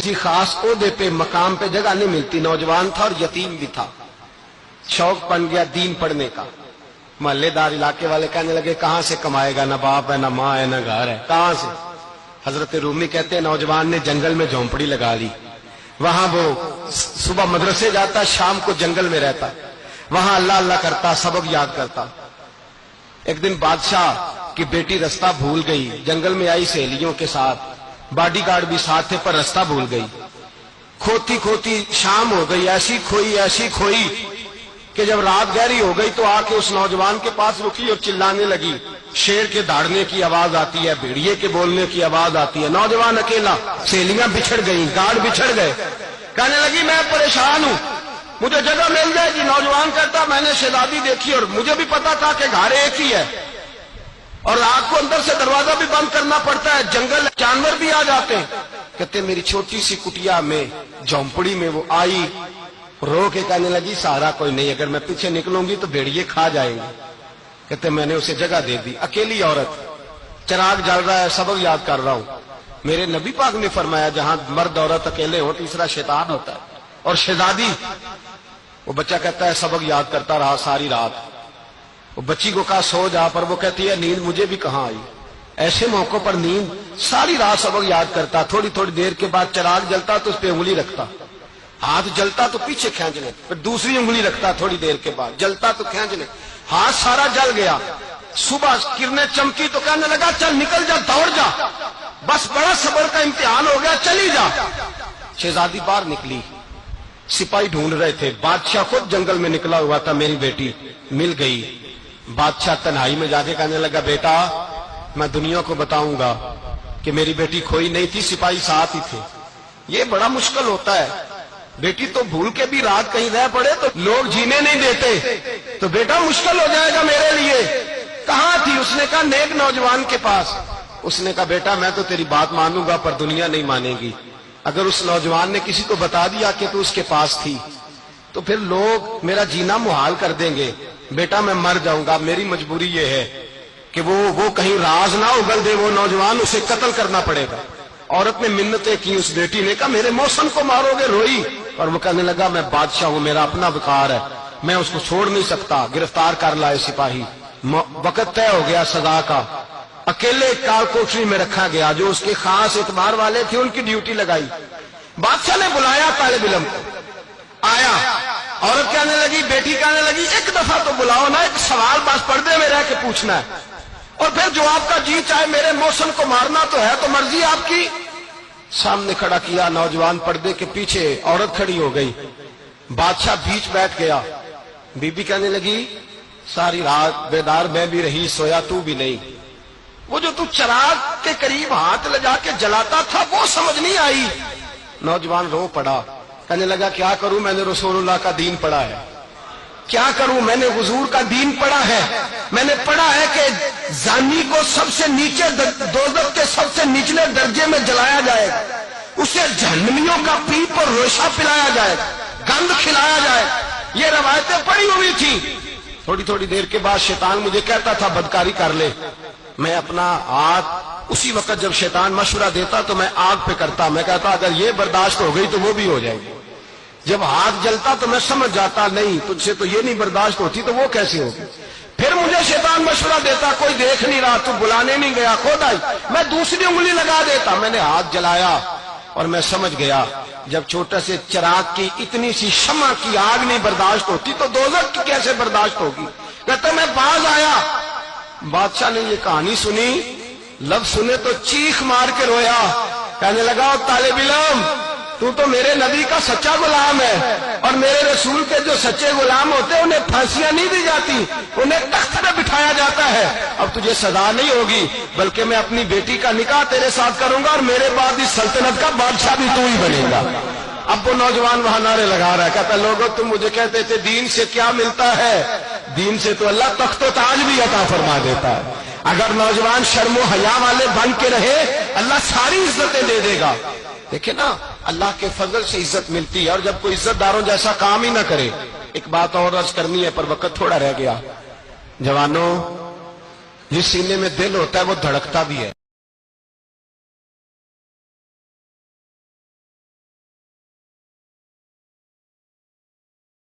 किसी खास ओहदे पे मकाम पे जगह नहीं मिलती, नौजवान था और यतीम भी था, शौक बन गया दीन पढ़ने का। मोहल्लेदार इलाके वाले कहने लगे कहां से कमाएगा, ना बाप है, ना माँ है, ना घर है, कहां से। हजरत रूमी कहते हैं नौजवान ने जंगल में झोंपड़ी लगा ली, वहां वो सुबह मदरसे जाता, शाम को जंगल में रहता, वहां अल्लाह अल्लाह करता, सबक याद करता। एक दिन बादशाह की बेटी रास्ता भूल गई, जंगल में आई सहेलियों के साथ, बॉडीगार्ड भी साथ थे, पर रास्ता भूल गई। खोती खोती शाम हो गई, ऐसी खोई कि जब रात गहरी हो गई तो आके उस नौजवान के पास रुकी और चिल्लाने लगी। शेर के दहाड़ने की आवाज आती है, भेड़िए के बोलने की आवाज आती है। नौजवान अकेला, सहेलियां बिछड़ गई, गार्ड बिछड़ गए। कहने लगी मैं परेशान हूं, मुझे जगह मिल जाएगी। नौजवान कहता मैंने शहजादी देखी और मुझे भी पता था कि घर एक ही है और रात को अंदर से दरवाजा भी बंद करना पड़ता है, जंगल जानवर भी आ जाते हैं। कहते मेरी छोटी सी कुटिया में, झोंपड़ी में वो आई, रो के कहने लगी सहारा कोई नहीं, अगर मैं पीछे निकलूंगी तो भेड़िए खा जाएंगे। कहते मैंने उसे जगह दे दी। अकेली औरत, चिराग जल रहा है, सबक याद कर रहा हूं। मेरे नबी पाक ने फरमाया जहां मर्द औरत अकेले हो तीसरा शैतान होता है। और शहजादी, वो बच्चा कहता है सबक याद करता रहा सारी रात। वो बच्ची को कहा सो जा, पर वो कहती है नींद मुझे भी कहां आई। ऐसे मौकों पर नींद, सारी रात सबक याद करता। थोड़ी थोड़ी देर के बाद चिराग जलता तो उस पर उंगली रखता, हाथ जलता तो पीछे खींचने, फिर दूसरी उंगली रखता, थोड़ी देर के बाद जलता तो खींचने, हाथ सारा जल गया। सुबह किरणें चमकी तो कहने लगा चल निकल जा, दौड़ जा, बस बड़ा सब्र का इम्तिहान हो गया, चली जा। शहजादी बाहर निकली, सिपाही ढूंढ रहे थे, बादशाह खुद जंगल में निकला हुआ था, मेरी बेटी मिल गई। बादशाह तन्हाई में जाके कहने लगा बेटा मैं दुनिया को बताऊंगा कि मेरी बेटी खोई नहीं थी, सिपाही साथ ही थे। ये बड़ा मुश्किल होता है, बेटी तो भूल के भी रात कहीं रह पड़े तो लोग जीने नहीं देते, तो बेटा मुश्किल हो जाएगा मेरे लिए। कहां थी? उसने कहा नेक नौजवान के पास। उसने कहा बेटा मैं तो तेरी बात मानूंगा पर दुनिया नहीं मानेगी। अगर उस नौजवान ने किसी को बता दिया कि तू उसके पास थी तो फिर लोग मेरा जीना मुहाल कर देंगे। बेटा मैं मर जाऊंगा, मेरी मजबूरी ये है कि वो कहीं राज ना उगल दे वो नौजवान, उसे कत्ल करना पड़ेगा। औरत ने मिन्नतें की, उस बेटी ने कहा मेरे मौसम को मारोगे, रोई। और वो कहने लगा मैं बादशाह हूं, मेरा अपना विकार है, मैं उसको छोड़ नहीं सकता। गिरफ्तार कर लाए सिपाही, वक्त तय हो गया सजा का। अकेले काल कोठरी में रखा गया, जो उसके खास एतबार वाले थे उनकी ड्यूटी लगाई। बादशाह ने बुलाया तालिब इल्म को, आया। औरत कहने लगी, बेटी कहने लगी एक दफा तो बुलाओ ना, एक सवाल बस पर्दे में रह के पूछना है और फिर जो आपका जी चाहे, मेरे मौसम को मारना तो है, तो मर्जी आपकी। सामने खड़ा किया, नौजवान पर्दे के पीछे, औरत खड़ी हो गई। बादशाह बीच बैठ गया। बीबी कहने लगी सारी रात बेदार मैं भी रही, सोया तू भी नहीं। वो जो तू चिराग के करीब हाथ ले जाके जलाता था वो समझ नहीं आई। नौजवान रो पड़ा, कहने लगा क्या करूं, मैंने रसूलुल्लाह का दीन पढ़ा है, क्या करूं, मैंने हुजूर का दीन पढ़ा है। मैंने पढ़ा है कि जानी को सबसे नीचे दोज़ख के सबसे निचले दर्जे में जलाया जाएगा, उसे जहन्नमियों का पीप और रोशा पिलाया जाएगा, गंद खिलाया जाएगा। ये रवायतें पड़ी हुई थी। थोड़ी थोड़ी देर के बाद शैतान मुझे कहता था बदकारी कर ले। मैं अपना हाथ उसी वक्त जब शैतान मशवरा देता तो मैं आग पे करता, मैं कहता अगर ये बर्दाश्त हो गई तो वो भी हो जाएगी। जब हाथ जलता तो मैं समझ जाता नहीं तुझसे तो ये नहीं बर्दाश्त होती तो वो कैसे होगी। फिर मुझे शैतान मशवरा देता कोई देख नहीं रहा, तू बुलाने नहीं गया, खुद आई, मैं दूसरी उंगली लगा देता। मैंने हाथ जलाया और मैं समझ गया जब छोटे से चिराग की इतनी सी शम्मा की आग नहीं बर्दाश्त होती तो दोज़ख की कैसे बर्दाश्त होगी। कहता मैं बाज आया। बादशाह ने ये कहानी सुनी, लफ्ज सुने तो चीख मार के रोया। कहने लगा तालिब इल्म तू तो मेरे नबी का सच्चा गुलाम है और मेरे रसूल के जो सच्चे गुलाम होते हैं उन्हें फांसियां नहीं दी जाती, उन्हें तख्त पे बिठाया जाता है। अब तुझे सजा नहीं होगी बल्कि मैं अपनी बेटी का निकाह तेरे साथ करूंगा और मेरे बाद इस सल्तनत का बादशाह भी तू ही बनेगा। अब वो नौजवान वहां नारे लगा रहा है, कहता लोगों तुम मुझे कहते थे दीन से क्या मिलता है, दीन से तो अल्लाह तख्त ताज भी अता फरमा देता है। अगर नौजवान शर्मो हया वाले बन के रहे अल्लाह सारी इज्जतें दे देगा। देखे ना अल्लाह के फजल से इज्जत मिलती है और जब कोई इज्जतदारों जैसा काम ही ना करे। एक बात और अर्ज करनी है पर वक्त थोड़ा रह गया। जवानों, जिस सीने में दिल होता है वो धड़कता भी है।